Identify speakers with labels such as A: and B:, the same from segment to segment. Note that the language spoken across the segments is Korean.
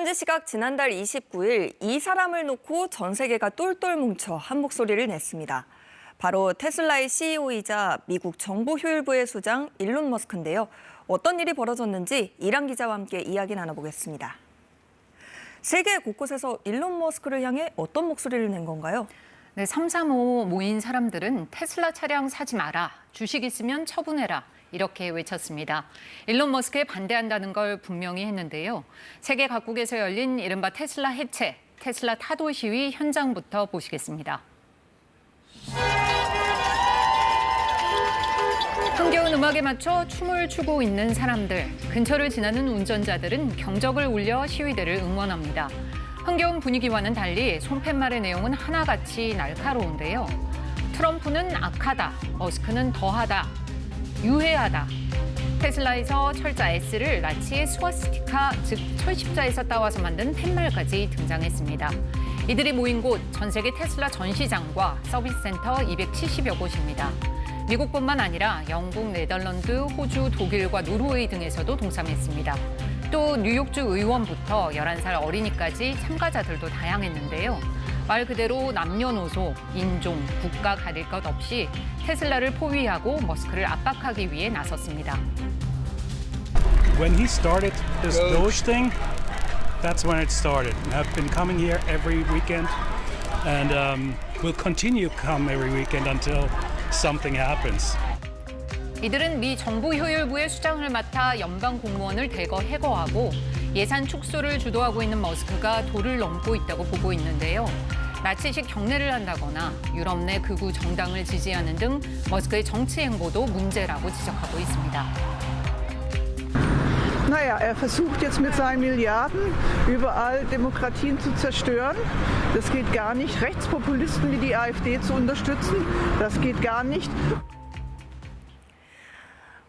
A: 현지 시각 지난달 29일 이 사람을 놓고 전 세계가 똘똘 뭉쳐 한 목소리를 냈습니다. 바로 테슬라의 CEO이자 미국 정부 효율부의 수장 일론 머스크인데요. 어떤 일이 벌어졌는지 이랑 기자와 함께 이야기 나눠보겠습니다. 세계 곳곳에서 일론 머스크를 향해 어떤 목소리를 낸 건가요?
B: 네, 335 모인 사람들은 테슬라 차량 사지 마라, 주식 있으면 처분해라. 이렇게 외쳤습니다. 일론 머스크에 반대한다는 걸 분명히 했는데요. 세계 각국에서 열린 이른바 테슬라 해체, 테슬라 타도 시위 현장부터 보시겠습니다. 흥겨운 음악에 맞춰 춤을 추고 있는 사람들, 근처를 지나는 운전자들은 경적을 울려 시위대를 응원합니다. 흥겨운 분위기와는 달리 손팻말의 내용은 하나같이 날카로운데요. 트럼프는 악하다, 머스크는 더하다, 유해하다. 테슬라에서 철자 S를 나치의 스와스티카, 즉 철십자에서 따와서 만든 팻말까지 등장했습니다. 이들이 모인 곳 전 세계 테슬라 전시장과 서비스 센터 270여 곳입니다. 미국뿐만 아니라 영국, 네덜란드, 호주, 독일과 노르웨이 등에서도 동참했습니다. 또 뉴욕주 의원부터 11살 어린이까지 참가자들도 다양했는데요. 말 그대로 남녀노소, 인종, 국가 가릴 것 없이 테슬라를 포위하고 머스크를 압박하기 위해 나섰습니다.
C: When he started this Doge thing, that's when it started. I've been coming here every weekend and will continue to come every weekend until something happens.
B: 이들은 미 정부 효율부의 수장을 맡아 연방 공무원을 대거 해고하고 예산 축소를 주도하고 있는 머스크가 도를 넘고 있다고 보고 있는데요. 나치식 경례를 한다거나 유럽 내 극우 정당을 지지하는 등 머스크의 정치 행보도 문제라고 지적하고 있습니다.
D: Naja, versucht jetzt mit seinen Milliarden überall Demokratien zu zerstören. Das geht gar nicht. Rechtspopulisten wie die AfD zu unterstützen, das geht gar nicht.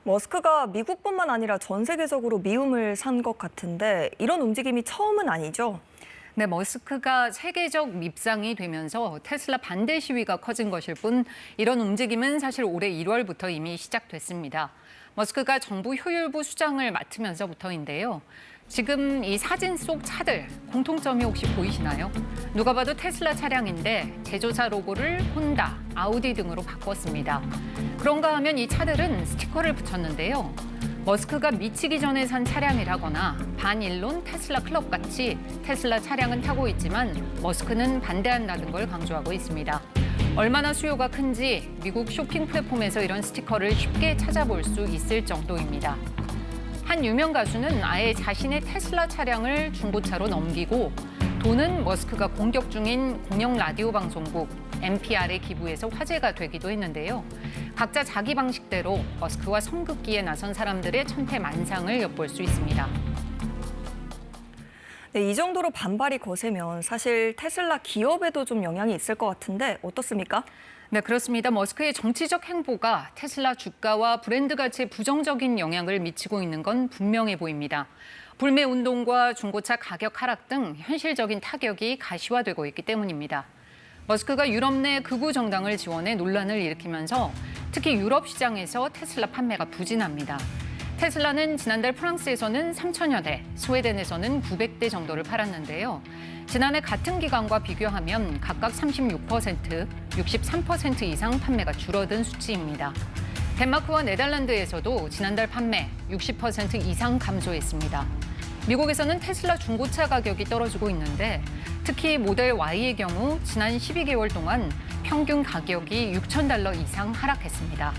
A: 머스크가 미국뿐만 아니라 전 세계적으로 미움을 산 것 같은데 이런 움직임이 처음은 아니죠?
B: 네, 머스크가 세계적 밉상이 되면서 테슬라 반대 시위가 커진 것일 뿐 이런 움직임은 사실 올해 1월부터 이미 시작됐습니다. 머스크가 정부 효율부 수장을 맡으면서부터인데요. 지금 이 사진 속 차들 공통점이 혹시 보이시나요? 누가 봐도 테슬라 차량인데 제조사 로고를 혼다, 아우디 등으로 바꿨습니다. 그런가 하면 이 차들은 스티커를 붙였는데요. 머스크가 미치기 전에 산 차량이라거나 반일론 테슬라 클럽 같이 테슬라 차량은 타고 있지만 머스크는 반대한다는 걸 강조하고 있습니다. 얼마나 수요가 큰지 미국 쇼핑 플랫폼에서 이런 스티커를 쉽게 찾아볼 수 있을 정도입니다. 한 유명 가수는 아예 자신의 테슬라 차량을 중고차로 넘기고 돈은 머스크가 공격 중인 공영 라디오 방송국 NPR에 기부해서 화제가 되기도 했는데요. 각자 자기 방식대로 머스크와 선긋기에 나선 사람들의 천태만상을 엿볼 수 있습니다.
A: 네, 이 정도로 반발이 거세면 사실 테슬라 기업에도 좀 영향이 있을 것 같은데 어떻습니까?
B: 네, 그렇습니다. 머스크의 정치적 행보가 테슬라 주가와 브랜드 가치에 부정적인 영향을 미치고 있는 건 분명해 보입니다. 불매 운동과 중고차 가격 하락 등 현실적인 타격이 가시화되고 있기 때문입니다. 머스크가 유럽 내 극우 정당을 지원해 논란을 일으키면서 특히 유럽 시장에서 테슬라 판매가 부진합니다. 테슬라는 지난달 프랑스에서는 3천여 대, 스웨덴에서는 900대 정도를 팔았는데요. 지난해 같은 기간과 비교하면 각각 36%, 63% 이상 판매가 줄어든 수치입니다. 덴마크와 네덜란드에서도 지난달 판매 60% 이상 감소했습니다. 미국에서는 테슬라 중고차 가격이 떨어지고 있는데 특히 모델 Y의 경우 지난 12개월 동안 평균 가격이 $6,000 이상 하락했습니다.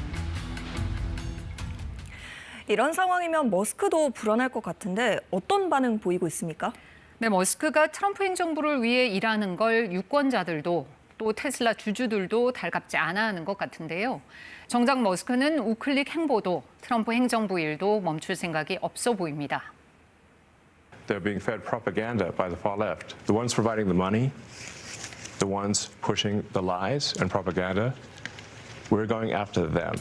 A: 이런 상황이면 머스크도 불안할 것 같은데 어떤 반응 보이고 있습니까?
B: 네, 머스크가 트럼프 행정부를 위해 일하는 걸 유권자들도 또 테슬라 주주들도 달갑지 않아 하는 것 같은데요. 정작 머스크는 우클릭 행보도 트럼프 행정부 일도 멈출 생각이 없어 보입니다.
E: They're being fed propaganda by the far left. The ones providing the money, the ones pushing the lies and propaganda, we're going after them.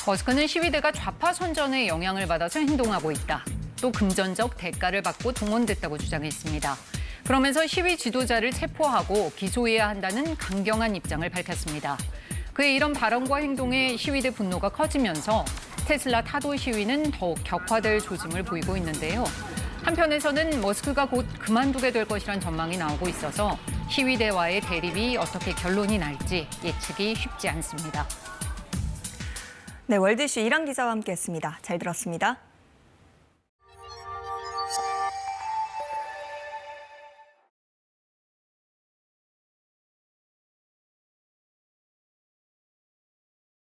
B: 머스크는 시위대가 좌파 선전의 영향을 받아서 행동하고 있다. 또 금전적 대가를 받고 동원됐다고 주장했습니다. 그러면서 시위 지도자를 체포하고 기소해야 한다는 강경한 입장을 밝혔습니다. 그의 이런 발언과 행동에 시위대 분노가 커지면서 테슬라 타도 시위는 더욱 격화될 조짐을 보이고 있는데요. 한편에서는 머스크가 곧 그만두게 될 것이란 전망이 나오고 있어서 시위대와의 대립이 어떻게 결론이 날지 예측이 쉽지 않습니다.
A: 네, 월드이슈 이랑 기자와 함께했습니다. 잘 들었습니다.